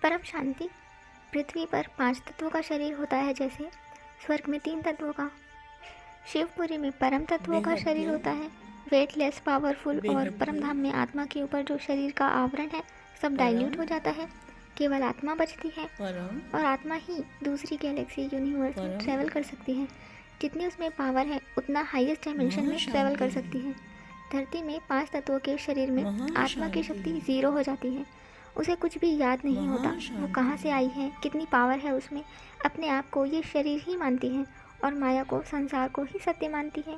परम शांति। पृथ्वी पर 5 तत्वों का शरीर होता है, जैसे स्वर्ग में 3 तत्वों का। शिवपुरी में परम तत्वों का शरीर होता है, वेटलेस, पावरफुल। और परम धाम में आत्मा के ऊपर जो शरीर का आवरण है सब डाइल्यूट हो जाता है, केवल आत्मा बचती है। और आत्मा ही दूसरी गैलेक्सी, यूनिवर्स में ट्रैवल कर सकती है। जितनी उसमें पावर है उतना हाईएस्ट डायमेंशन में ट्रैवल कर सकती है। धरती में 5 तत्वों के शरीर में आत्मा की शक्ति 0 हो जाती है। उसे कुछ भी याद नहीं होता, वो कहाँ से आई है, कितनी पावर है उसमें। अपने आप को ये शरीर ही मानती है और माया को, संसार को ही सत्य मानती है।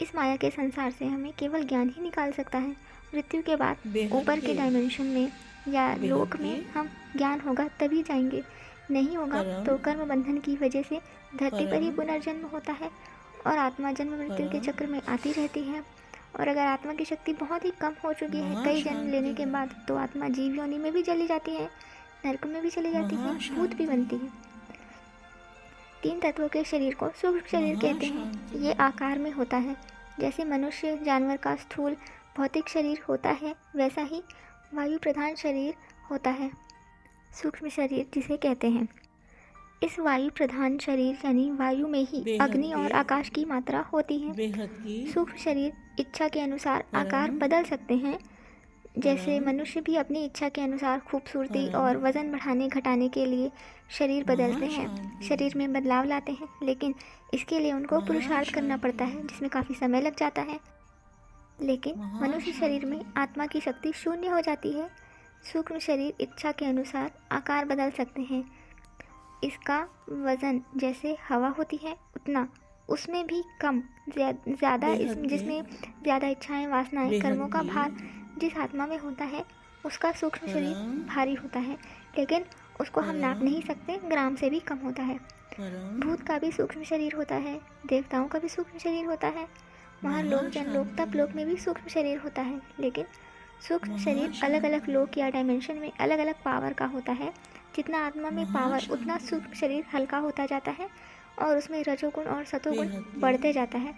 इस माया के संसार से हमें केवल ज्ञान ही निकाल सकता है। मृत्यु के बाद ऊपर के डायमेंशन में या लोक में हम ज्ञान होगा तभी जाएंगे, नहीं होगा तो कर्म बंधन की वजह से धरती पर ही पुनर्जन्म होता है और आत्मा जन्म मृत्यु के चक्र में आती रहती है। और अगर आत्मा की शक्ति बहुत ही कम हो चुकी है कई जन्म लेने के बाद, तो आत्मा जीव योनि में भी चली जाती है, नरक में भी चली जाती है, भूत भी बनती है। 3 तत्वों के शरीर को सूक्ष्म शरीर कहते हैं। ये आकार में होता है, जैसे मनुष्य जानवर का स्थूल भौतिक शरीर होता है, वैसा ही वायु प्रधान शरीर होता है, सूक्ष्म शरीर जिसे कहते हैं। इस वायु प्रधान शरीर यानी वायु में ही अग्नि और आकाश की मात्रा होती है। सूक्ष्म शरीर इच्छा के अनुसार आकार बदल सकते हैं, जैसे मनुष्य भी अपनी इच्छा के अनुसार खूबसूरती और वजन बढ़ाने घटाने के लिए शरीर बदलते हैं, शरीर में बदलाव लाते हैं। लेकिन इसके लिए उनको पुरुषार्थ करना पड़ता है, जिसमें काफ़ी समय लग जाता है। लेकिन मनुष्य शरीर में आत्मा की शक्ति 0 हो जाती है। सूक्ष्म शरीर इच्छा के अनुसार आकार बदल सकते हैं। इसका वज़न जैसे हवा होती है उतना, उसमें भी कम, ज़्यादा, जिसमें ज़्यादा इच्छाएं, वासनाएं, कर्मों का भार जिस आत्मा में होता है उसका सूक्ष्म शरीर भारी होता है। लेकिन उसको हम नाप नहीं सकते, ग्राम से भी कम होता है। भूत का भी सूक्ष्म शरीर होता है, देवताओं का भी सूक्ष्म शरीर होता है, महालोक, जनलोक, तपलोक में भी सूक्ष्म शरीर होता है। लेकिन सूक्ष्म शरीर अलग अलग लोक या डायमेंशन में अलग अलग पावर का होता है। जितना आत्मा में पावर उतना सूक्ष्म शरीर हल्का होता जाता है और उसमें रजोगुण और सतोगुण बढ़ते जाता है।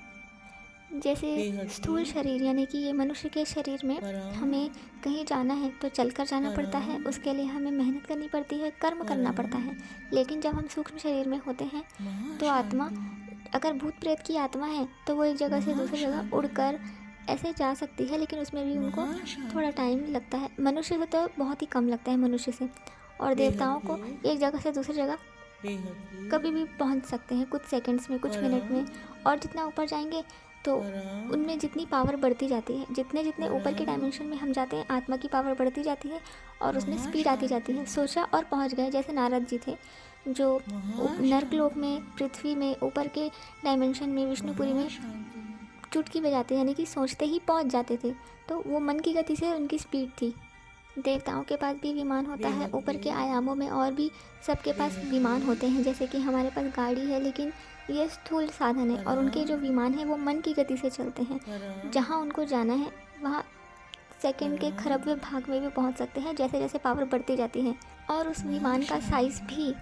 जैसे स्थूल शरीर यानी कि ये मनुष्य के शरीर में हमें कहीं जाना है तो चलकर जाना पड़ता है, उसके लिए हमें मेहनत करनी पड़ती है, कर्म करना पड़ता है। लेकिन जब हम सूक्ष्म शरीर में होते हैं तो आत्मा, अगर भूत प्रेत की आत्मा है तो वो एक जगह से दूसरी जगह उड़कर ऐसे जा सकती है, लेकिन उसमें भी उनको थोड़ा टाइम लगता है। मनुष्य को तो बहुत ही कम लगता है मनुष्य से, और देवताओं को एक जगह से दूसरी जगह कभी भी पहुंच सकते हैं, कुछ सेकंड्स में, कुछ मिनट में। और जितना ऊपर जाएंगे तो उनमें जितनी पावर बढ़ती जाती है, जितने जितने ऊपर के डायमेंशन में हम जाते हैं आत्मा की पावर बढ़ती जाती है और उसमें स्पीड आती जाती है। सोचा और पहुंच गए, जैसे नारद जी थे जो नर्कलोक में, पृथ्वी में, ऊपर के डायमेंशन में, विष्णुपुरी में चुटकी बजाते यानी कि सोचते ही पहुंच जाते थे। तो वो मन की गति से उनकी स्पीड थी। देवताओं के पास भी विमान होता है, ऊपर के आयामों में और भी सबके पास विमान होते हैं। जैसे कि हमारे पास गाड़ी है, लेकिन ये स्थूल साधन है, और उनके जो विमान है वो मन की गति से चलते हैं। जहाँ उनको जाना है वहाँ सेकंड के खरबवें भाग में भी पहुँच सकते हैं, जैसे जैसे पावर बढ़ती जाती है। और उस विमान का साइज़ भी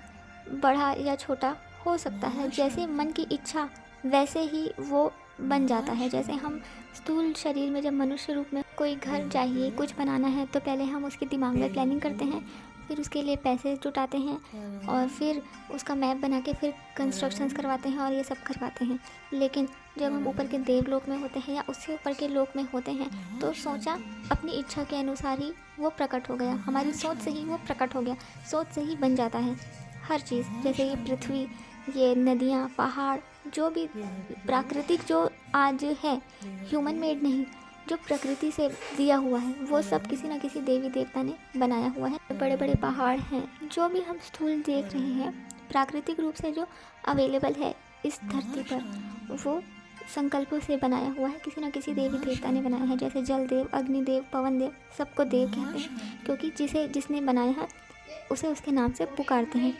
बड़ा या छोटा हो सकता है, जैसे मन की इच्छा वैसे ही वो बन जाता है। जैसे हम स्थूल शरीर में जब मनुष्य रूप में कोई घर चाहिए, कुछ बनाना है, तो पहले हम उसके दिमाग में प्लानिंग करते हैं, फिर उसके लिए पैसे जुटाते हैं और फिर उसका मैप बना के फिर कंस्ट्रक्शंस करवाते हैं और ये सब करवाते हैं। लेकिन जब हम ऊपर के देवलोक में होते हैं या उससे ऊपर के लोक में होते हैं तो सोचा अपनी इच्छा के अनुसार ही वो प्रकट हो गया, हमारी सोच से ही वो प्रकट हो गया, सोच से ही बन जाता है हर चीज़। जैसे ये पृथ्वी, ये नदियाँ, पहाड़, जो भी प्राकृतिक जो आज है, ह्यूमन मेड नहीं, जो प्रकृति से दिया हुआ है, वो सब किसी न किसी देवी देवता ने बनाया हुआ है। बड़े बड़े पहाड़ हैं, जो भी हम स्थूल देख रहे हैं प्राकृतिक रूप से जो अवेलेबल है इस धरती पर, वो संकल्पों से बनाया हुआ है, किसी न किसी देवी देवता ने बनाया है। जैसे जल देव, अग्निदेव, पवन देव, सबको देव कहते हैं, क्योंकि जिसने बनाया है उसे उसके नाम से पुकारते हैं।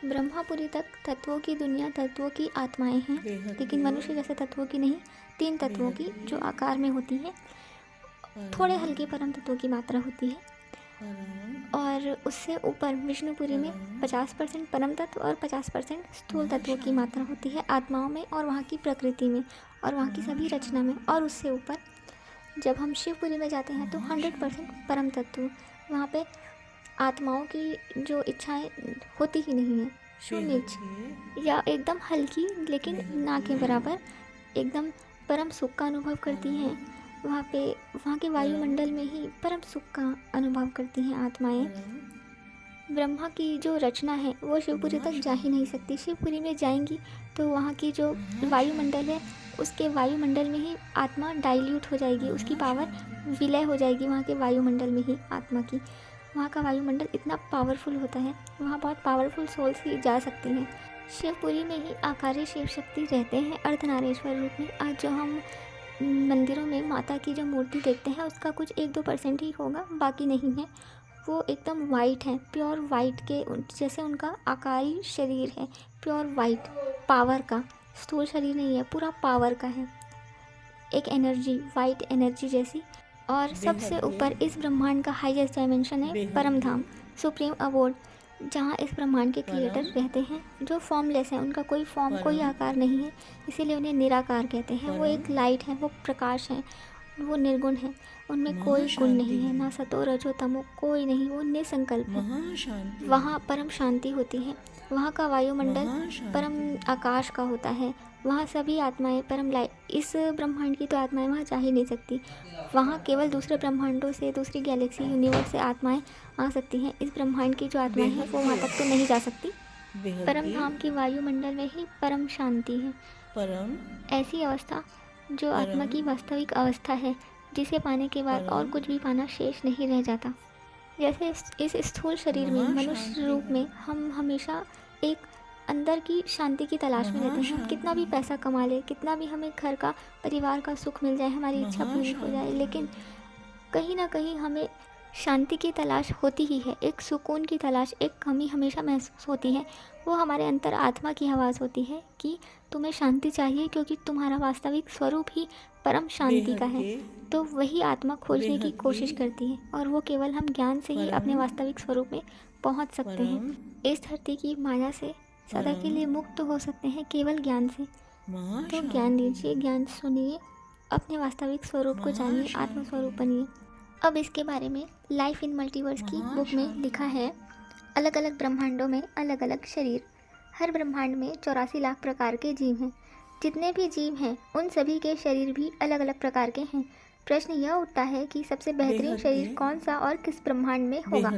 ब्रह्मापुरी तक तत्वों की दुनिया, तत्वों की आत्माएं हैं, लेकिन मनुष्य जैसे तत्वों की नहीं, 3 तत्वों की जो आकार में होती हैं। थोड़े हल्के परम तत्वों की मात्रा होती है। और उससे ऊपर विष्णुपुरी में 50% परम तत्व और 50% स्थूल तत्वों की मात्रा होती है, आत्माओं में और वहाँ की प्रकृति में और वहाँ की सभी रचना में। और उससे ऊपर जब हम शिवपुरी में जाते हैं तो 100% परम तत्व, वहाँ पे आत्माओं की जो इच्छाएं होती ही नहीं है, शून्य इच्छा, या एकदम हल्की लेकिन ना के बराबर एकदम परम सुख का अनुभव करती हैं। वहाँ के वायुमंडल में ही परम सुख का अनुभव करती हैं आत्माएं। ब्रह्मा की जो रचना है वो शिवपुरी तक जा ही नहीं सकती। शिवपुरी में जाएंगी तो वहाँ की जो वायुमंडल है उसके वायुमंडल में ही आत्मा डाइल्यूट हो जाएगी, उसकी पावर विलय हो जाएगी वहाँ के वायुमंडल में ही आत्मा की। वहाँ का वायुमंडल इतना पावरफुल होता है, वहाँ बहुत पावरफुल सोल्स ही जा सकती हैं। शिवपुरी में ही आकार्य शिव शक्ति रहते हैं अर्धनारेश्वर रूप में। आज जो हम मंदिरों में माता की जो मूर्ति देखते हैं उसका कुछ 1-2% ही होगा, बाकी नहीं है। वो एकदम वाइट है, प्योर वाइट के जैसे उनका आकारी शरीर है, प्योर वाइट पावर का, स्थूल शरीर नहीं है, पूरा पावर का है, एक एनर्जी, वाइट एनर्जी जैसी। और सबसे ऊपर इस ब्रह्मांड का हाईएस्ट डायमेंशन है परम धाम, सुप्रीम अबोर्ड, जहाँ इस ब्रह्मांड के क्रिएटर रहते हैं, जो फॉर्मलेस हैं, उनका कोई फॉर्म कोई आकार नहीं है, इसीलिए उन्हें निराकार कहते हैं। वो एक लाइट है, वो प्रकाश है, वो निर्गुण है, उनमें कोई गुण नहीं है, ना सतो रजो तमो, कोई नहीं, वो निसंकल्प है। वहाँ परम शांति होती है। वहाँ का वायुमंडल परम आकाश का होता है। वहाँ सभी आत्माएं परम लाइट, इस ब्रह्मांड की तो आत्माएं वहाँ जा ही नहीं सकती। वहाँ केवल दूसरे ब्रह्मांडों से, दूसरी गैलेक्सी यूनिवर्स से आत्माएं आ सकती हैं। इस ब्रह्मांड की जो आत्माएं हैं वो वहाँ तक तो नहीं जा सकती। परम धाम की वायुमंडल में ही परम शांति है, ऐसी अवस्था जो आत्मा की वास्तविक अवस्था है, जिसे पाने के बाद और कुछ भी पाना शेष नहीं रह जाता। जैसे इस स्थूल शरीर में, मनुष्य रूप में हम हमेशा एक अंदर की शांति की तलाश में रहते हैं। हम कितना भी पैसा कमा ले, कितना भी हमें घर का, परिवार का सुख मिल जाए, हमारी इच्छा पूरी हो जाए, लेकिन कहीं ना कहीं हमें शांति की तलाश होती ही है, एक सुकून की तलाश, एक कमी हमेशा महसूस होती है। वो हमारे अंतर आत्मा की आवाज़ होती है कि तुम्हें शांति चाहिए, क्योंकि तुम्हारा वास्तविक स्वरूप ही परम शांति का है। तो वही आत्मा खोजने की कोशिश करती है, और वो केवल हम ज्ञान से ही अपने वास्तविक स्वरूप में पहुंच सकते हैं। इस धरती की माया से सदा के लिए मुक्त हो सकते हैं केवल ज्ञान से। तो ज्ञान लीजिए, ज्ञान सुनिए, अपने वास्तविक स्वरूप को जानिए, आत्मस्वरूप बनिए। अब इसके बारे में लाइफ इन मल्टीवर्स की बुक में लिखा है, अलग अलग ब्रह्मांडों में अलग अलग शरीर, हर ब्रह्मांड में 84 लाख प्रकार के जीव हैं। जितने भी जीव हैं उन सभी के शरीर भी अलग अलग प्रकार के हैं। प्रश्न यह उठता है कि सबसे बेहतरीन शरीर कौन सा और किस ब्रह्मांड में होगा।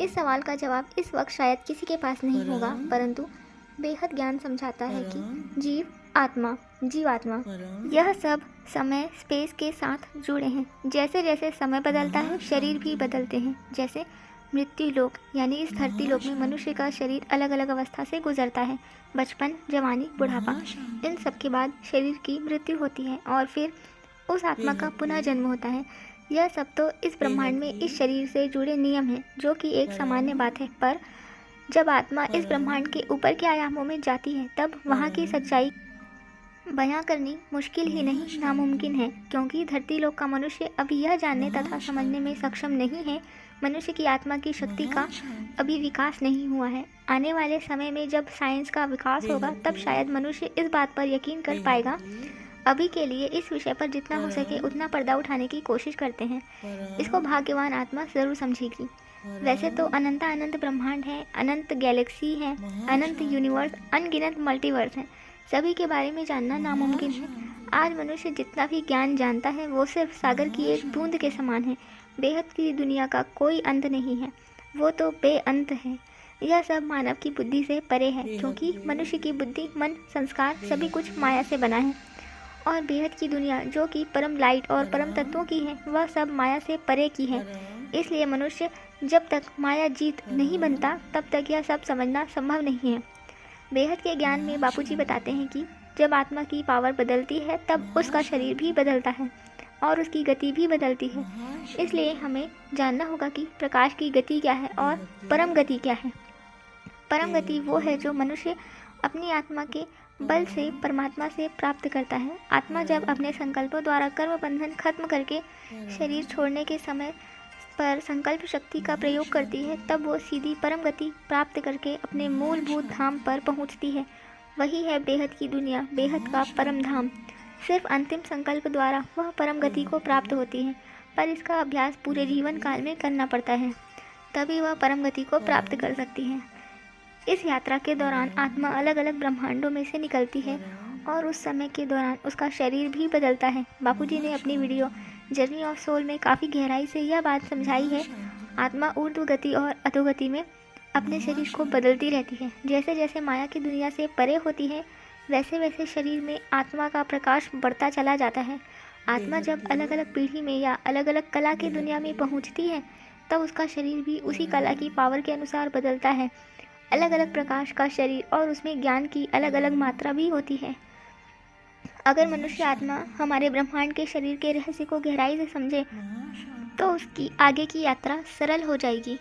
इस सवाल का जवाब इस वक्त शायद किसी के पास नहीं होगा, परंतु बेहद ज्ञान समझाता है कि जीवात्मा यह सब समय स्पेस के साथ जुड़े हैं। जैसे जैसे समय बदलता है शरीर भी बदलते हैं। जैसे मृत्यु लोक यानी इस धरती लोक में मनुष्य का शरीर अलग अलग अवस्था से गुजरता है, बचपन, जवानी, बुढ़ापा, इन सब के बाद शरीर की मृत्यु होती है और फिर उस आत्मा का पुनः जन्म होता है। यह सब तो इस ब्रह्मांड में इस शरीर से जुड़े नियम हैं, जो कि एक सामान्य बात है। पर जब आत्मा इस ब्रह्मांड के ऊपर के आयामों में जाती है तब वहाँ की सच्चाई बयां करनी मुश्किल ही नहीं नामुमकिन है, क्योंकि धरती लोक का मनुष्य अभी यह जानने तथा समझने में सक्षम नहीं है। मनुष्य की आत्मा की शक्ति का अभी विकास नहीं हुआ है। आने वाले समय में जब साइंस का विकास होगा तब शायद मनुष्य इस बात पर यकीन कर पाएगा। अभी के लिए इस विषय पर जितना हो सके उतना पर्दा उठाने की कोशिश करते हैं। इसको भाग्यवान आत्मा जरूर समझेगी। वैसे तो अनंत ब्रह्मांड है, अनंत गैलेक्सी है, अनंत यूनिवर्स, अनगिनत मल्टीवर्स हैं। सभी के बारे में जानना नामुमकिन है। आज मनुष्य जितना भी ज्ञान जानता है वो सिर्फ सागर की एक बूंद के समान है। बेहद की दुनिया का कोई अंत नहीं है, वो तो बेअंत है। यह सब मानव की बुद्धि से परे है, क्योंकि मनुष्य की बुद्धि, मन, संस्कार सभी कुछ माया से बना है। और बेहद की दुनिया जो कि परम लाइट और परम तत्वों की है, वह सब माया से परे की है। इसलिए मनुष्य जब तक माया जीत नहीं बनता तब तक यह सब समझना संभव नहीं है। बेहद के ज्ञान में बापूजी बताते हैं कि जब आत्मा की पावर बदलती है तब उसका शरीर भी बदलता है और उसकी गति भी बदलती है। इसलिए हमें जानना होगा कि प्रकाश की गति क्या है और परम गति क्या है। परम गति वो है जो मनुष्य अपनी आत्मा के बल से परमात्मा से प्राप्त करता है। आत्मा जब अपने संकल्पों द्वारा कर्म बंधन खत्म करके शरीर छोड़ने के समय पर संकल्प शक्ति का प्रयोग करती है, तब वो सीधी परम गति प्राप्त करके अपने मूलभूत धाम पर पहुंचती है। वही है बेहद की दुनिया, बेहद का परम धाम। सिर्फ अंतिम संकल्प द्वारा वह परम गति को प्राप्त होती है, पर इसका अभ्यास पूरे जीवन काल में करना पड़ता है। तभी वह परम गति को प्राप्त कर सकती है। इस यात्रा के दौरान आत्मा अलग अलग ब्रह्मांडों में से निकलती है और उस समय के दौरान उसका शरीर भी बदलता है। बापूजी ने अपनी वीडियो जर्नी ऑफ सोल में काफ़ी गहराई से यह बात समझाई है। आत्मा ऊर्ध्व गति और अधोगति में अपने शरीर को बदलती रहती है। जैसे जैसे माया की दुनिया से परे होती है वैसे वैसे शरीर में आत्मा का प्रकाश बढ़ता चला जाता है। आत्मा जब अलग अलग पीढ़ी में या अलग अलग कला की दुनिया में पहुंचती है तब उसका शरीर भी उसी कला की पावर के अनुसार बदलता है। अलग अलग प्रकाश का शरीर और उसमें ज्ञान की अलग अलग मात्रा भी होती है। अगर मनुष्य आत्मा हमारे ब्रह्मांड के शरीर के रहस्य को गहराई से समझे तो उसकी आगे की यात्रा सरल हो जाएगी।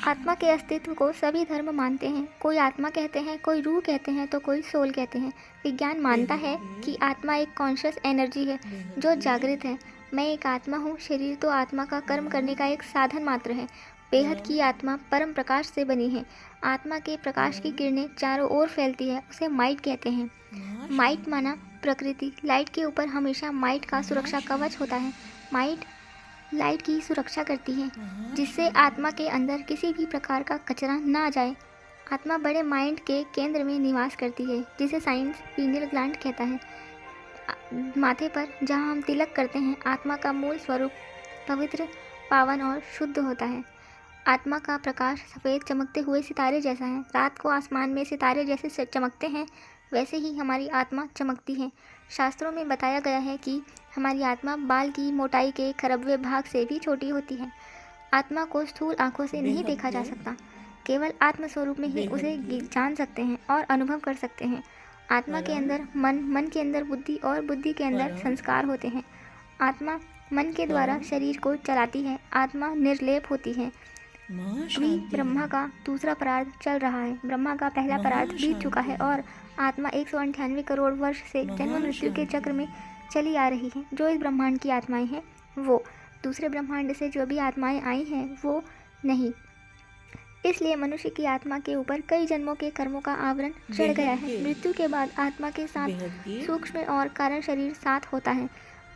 आत्मा के अस्तित्व को सभी धर्म मानते हैं। कोई आत्मा कहते हैं, कोई रूह कहते हैं, तो कोई सोल कहते हैं। विज्ञान मानता है कि आत्मा एक कॉन्शियस एनर्जी है जो जागृत है। मैं एक आत्मा हूँ। शरीर तो आत्मा का कर्म करने का एक साधन मात्र है। बेहद की आत्मा परम प्रकाश से बनी है। आत्मा के प्रकाश की किरणें चारों ओर फैलती है, उसे माइट कहते हैं। माइट माना प्रकृति। लाइट के ऊपर हमेशा माइट का सुरक्षा कवच होता है। माइट लाइट की सुरक्षा करती है जिससे आत्मा के अंदर किसी भी प्रकार का कचरा ना आ जाए। आत्मा बड़े माइंड के केंद्र में निवास करती है जिसे साइंस पीनियल ग्लैंड कहता है। माथे पर जहाँ हम तिलक करते हैं, आत्मा का मूल स्वरूप पवित्र, पावन और शुद्ध होता है। आत्मा का प्रकाश सफ़ेद चमकते हुए सितारे जैसा है। रात को आसमान में सितारे जैसे चमकते हैं वैसे ही हमारी आत्मा चमकती है। शास्त्रों में बताया गया है कि हमारी आत्मा बाल की मोटाई के खरबवें भाग से भी छोटी होती है। आत्मा को स्थूल आंखों से नहीं देखा जा सकता। केवल आत्मस्वरूप में ही उसे जान सकते हैं और अनुभव कर सकते हैं। आत्मा के अंदर मन, मन के अंदर बुद्धि और बुद्धि के अंदर संस्कार होते हैं। आत्मा मन के द्वारा शरीर को चलाती है। आत्मा निर्लेप होती है। अभी ब्रह्मा का दूसरा परार्ध चल रहा है। ब्रह्मा का पहला परार्ध बीत चुका है और आत्मा 198 करोड़ वर्ष से जन्म मृत्यु के चक्र में चली आ रही है। जो इस ब्रह्मांड की आत्माएं हैं वो, दूसरे ब्रह्मांड से जो भी आत्माएं आई हैं वो नहीं। इसलिए मनुष्य की आत्मा के ऊपर कई जन्मों के कर्मों का आवरण चढ़ गया है। मृत्यु के बाद आत्मा के साथ सूक्ष्म और कारण शरीर साथ होता है।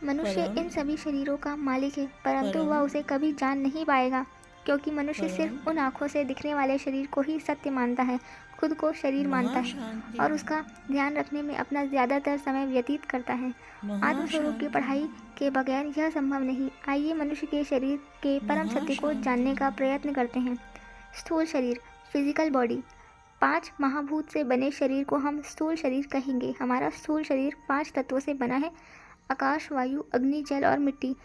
मनुष्य इन सभी शरीरों का मालिक है, परंतु वह उसे कभी जान नहीं पाएगा क्योंकि मनुष्य सिर्फ उन आँखों से दिखने वाले शरीर को ही सत्य मानता है, खुद को शरीर मानता है और उसका ध्यान रखने में अपना ज़्यादातर समय व्यतीत करता है। आत्मस्वरूप की पढ़ाई के बगैर यह संभव नहीं। आइए मनुष्य के शरीर के परम सत्य को जानने का प्रयत्न करते हैं। स्थूल शरीर, फिजिकल बॉडी। 5 महाभूत से बने शरीर को हम स्थूल शरीर कहेंगे। हमारा स्थूल शरीर 5 तत्वों से बना है, आकाश, वायु, अग्नि, जल और मिट्टी।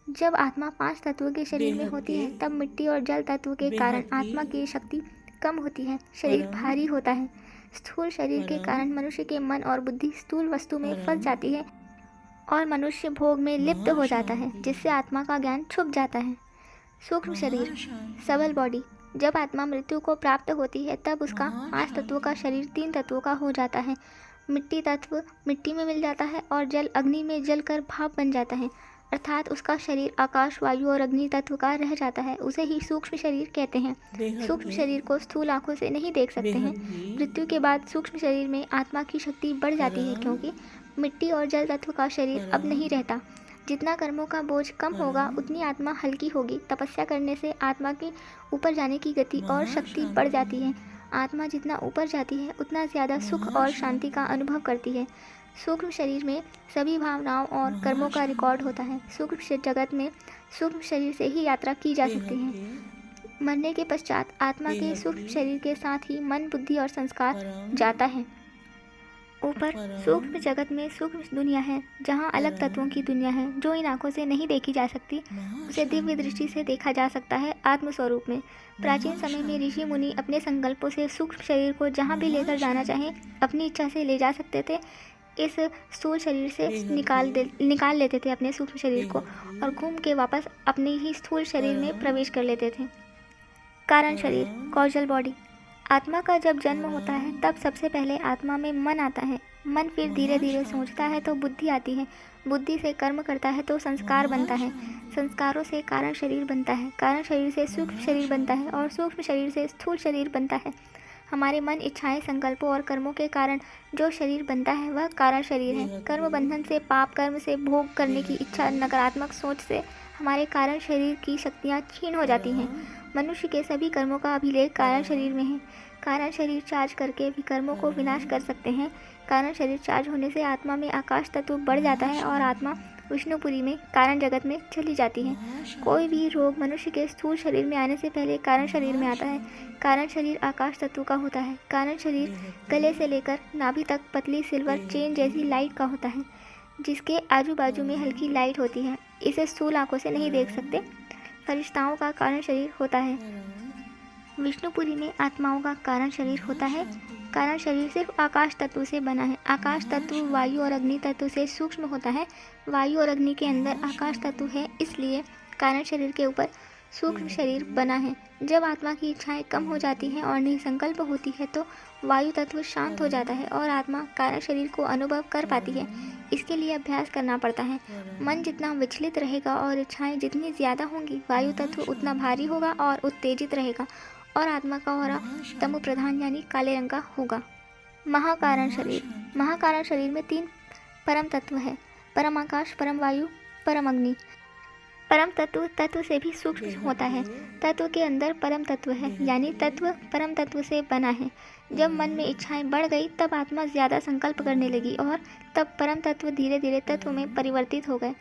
जब आत्मा 5 तत्वों के शरीर में होती है तब मिट्टी और जल तत्व के कारण आत्मा की शक्ति कम होती है, शरीर भारी होता है। स्थूल शरीर के कारण मनुष्य के मन और बुद्धि स्थूल वस्तु में फंस जाती है और मनुष्य भोग में लिप्त हो जाता है, जिससे आत्मा का ज्ञान छुप जाता है। सूक्ष्म शरीर, सबल बॉडी। जब आत्मा मृत्यु को प्राप्त होती है तब उसका 5 तत्वों का शरीर 3 तत्वों का हो जाता है। मिट्टी तत्व मिट्टी में मिल जाता है और जल अग्नि में जलकर भाप बन जाता है, अर्थात उसका शरीर आकाश, वायु और अग्नि तत्व का रह जाता है। उसे ही सूक्ष्म शरीर कहते हैं। सूक्ष्म शरीर को स्थूल आंखों से नहीं देख सकते हैं। मृत्यु के बाद सूक्ष्म शरीर में आत्मा की शक्ति बढ़ जाती है क्योंकि मिट्टी और जल तत्व का शरीर अब नहीं रहता। जितना कर्मों का बोझ कम होगा उतनी आत्मा हल्की होगी। तपस्या करने से आत्मा की ऊपर जाने की गति और शक्ति बढ़ जाती है। आत्मा जितना ऊपर जाती है उतना ज़्यादा सुख और शांति का अनुभव करती है। सूक्ष्म शरीर में सभी भावनाओं और कर्मों का रिकॉर्ड होता है। सूक्ष्म जगत में सूक्ष्म शरीर से ही यात्रा की जा सकती है। मरने के पश्चात आत्मा के सूक्ष्म शरीर के साथ ही मन, बुद्धि और संस्कार जाता है। ऊपर सूक्ष्म जगत में सूक्ष्म दुनिया है जहाँ अलग तत्वों की दुनिया है जो इन आँखों से नहीं देखी जा सकती। उसे दिव्य दृष्टि से देखा जा सकता है आत्मस्वरूप में। प्राचीन समय में ऋषि मुनि अपने संकल्पों से सूक्ष्म शरीर को जहाँ भी लेकर जाना चाहें अपनी इच्छा से ले जा सकते थे। इस स्थूल शरीर से निकाल लेते थे अपने सूक्ष्म शरीर को और घूम के वापस अपने ही स्थूल शरीर में प्रवेश कर लेते थे। कारण शरीर, कॉजल बॉडी। आत्मा का जब जन्म होता है तब सबसे पहले आत्मा में मन आता है। मन फिर धीरे धीरे सोचता है तो बुद्धि आती है। बुद्धि से कर्म करता है तो संस्कार बनता है। संस्कारों से कारण शरीर बनता है। कारण शरीर से सूक्ष्म शरीर बनता है और सूक्ष्म शरीर से स्थूल शरीर बनता है। हमारे मन, इच्छाएं, संकल्पों और कर्मों के कारण जो शरीर बनता है वह कारण शरीर है। कर्म बंधन से, पाप कर्म से, भोग करने की इच्छा, नकारात्मक सोच से हमारे कारण शरीर की शक्तियाँ क्षीण हो जाती हैं। मनुष्य के सभी कर्मों का अभिलेख कारण शरीर में है। कारण शरीर चार्ज करके विकर्मों को विनाश कर सकते हैं। कारण शरीर चार्ज होने से आत्मा में आकाश तत्व बढ़ जाता है और आत्मा विष्णुपुरी में कारण जगत में चली जाती है। कोई भी रोग मनुष्य के स्थूल शरीर में आने से पहले कारण शरीर में आता है। कारण शरीर आकाश तत्व का होता है। कारण शरीर गले से लेकर नाभि तक पतली सिल्वर चेन जैसी लाइट का होता है, जिसके आजू बाजू में हल्की लाइट होती है। इसे स्थूल आंखों से नहीं देख सकते। फरिश्ताओं का कारण शरीर होता है। विष्णुपुरी में आत्माओं का कारण शरीर होता है। कारण शरीर सिर्फ आकाश तत्व से बना है। आकाश तत्व वायु और अग्नि तत्व से सूक्ष्म होता है। वायु और अग्नि के अंदर आकाश तत्व है, इसलिए कारण शरीर के ऊपर सूक्ष्म शरीर बना है। जब आत्मा की इच्छाएं कम हो जाती हैं और निसंकल्प होती है तो वायु तत्व शांत हो जाता है और आत्मा कारण शरीर को अनुभव कर पाती है। इसके लिए अभ्यास करना पड़ता है। मन जितना विचलित रहेगा और इच्छाएं जितनी ज़्यादा होंगी, वायु तत्व उतना भारी होगा और उत्तेजित रहेगा और आत्मा का ऑरा तमो प्रधान यानी काले रंग का होगा। महाकारण शरीर। महाकारण शरीर में 3 परम तत्व है: परम आकाश, परम वायु, परम अग्नि। परम तत्व तत्व से भी सूक्ष्म होता है। तत्व के अंदर परम तत्व है, यानी तत्व परम तत्व से बना है। जब मन में इच्छाएं बढ़ गई तब आत्मा ज़्यादा संकल्प करने लगी और तब परम तत्व धीरे धीरे तत्व में परिवर्तित हो गए।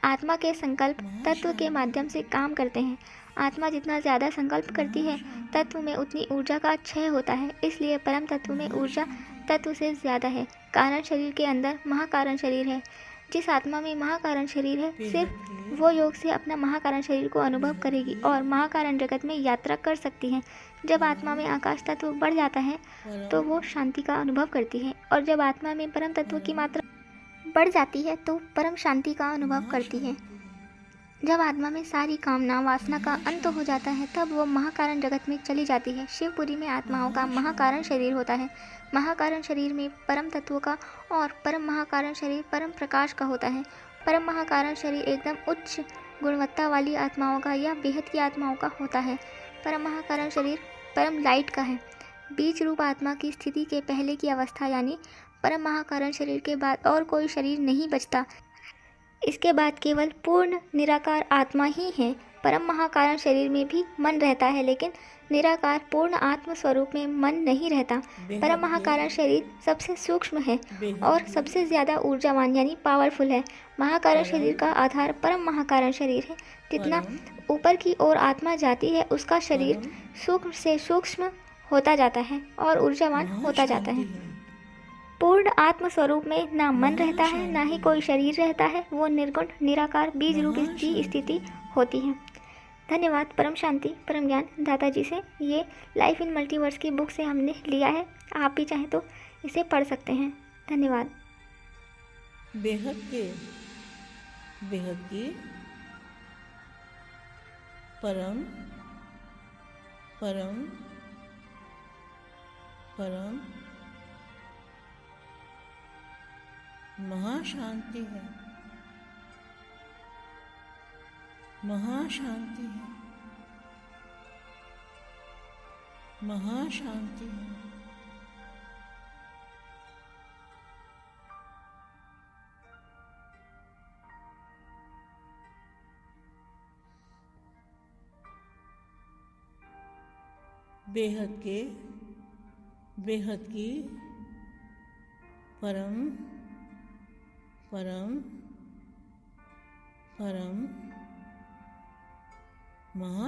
आत्मा के संकल्प तत्व के माध्यम से काम करते हैं। आत्मा जितना ज़्यादा संकल्प करती है, तत्व में उतनी ऊर्जा का क्षय होता है, इसलिए परम तत्व में ऊर्जा तत्व से ज़्यादा है। कारण शरीर के अंदर महाकारण शरीर है। जिस आत्मा में महाकारण शरीर है, सिर्फ वो योग से अपना महाकारण शरीर को अनुभव करेगी और महाकारण जगत में यात्रा कर सकती है। जब आत्मा में आकाश तत्व बढ़ जाता है तो वो शांति का अनुभव करती है और जब आत्मा में परम तत्व की मात्रा बढ़ जाती है तो परम शांति का अनुभव करती है। जब आत्मा में सारी कामना वासना का अंत हो जाता है तब वो महाकारण जगत में चली जाती है। शिवपुरी में आत्माओं का महाकारण शरीर होता है। महाकारण शरीर में परम तत्व का और परम महाकारण शरीर परम प्रकाश का होता है। परम महाकारण शरीर एकदम उच्च गुणवत्ता वाली आत्माओं का या बेहद की आत्माओं का होता है। परम महाकारण शरीर परम लाइट का है। बीज रूप आत्मा की स्थिति के पहले की अवस्था यानी परम महाकारण शरीर के बाद और कोई शरीर नहीं बचता। इसके बाद केवल पूर्ण निराकार आत्मा ही है। परम महाकारण शरीर में भी मन रहता है, लेकिन निराकार पूर्ण आत्म स्वरूप में मन नहीं रहता। परम महाकारण शरीर सबसे सूक्ष्म है और सबसे ज़्यादा ऊर्जावान यानी पावरफुल है। महाकारण शरीर का आधार परम महाकारण शरीर है। जितना ऊपर की ओर आत्मा जाती है, उसका शरीर सूक्ष्म से सूक्ष्म होता जाता है और ऊर्जावान होता जाता है। पूर्ण आत्म स्वरूप में ना मन रहता है, ना ही कोई शरीर रहता है। वो निर्गुण निराकार बीज रूप की स्थिति होती है। धन्यवाद। परम शांति परम ज्ञान दादाजी से ये लाइफ इन मल्टीवर्स की बुक से हमने लिया है। आप भी चाहें तो इसे पढ़ सकते हैं। धन्यवाद। बेहद की परम परम परम महाशांति है। महाशांति है। महाशांति है। बेहद की परम परम परम महा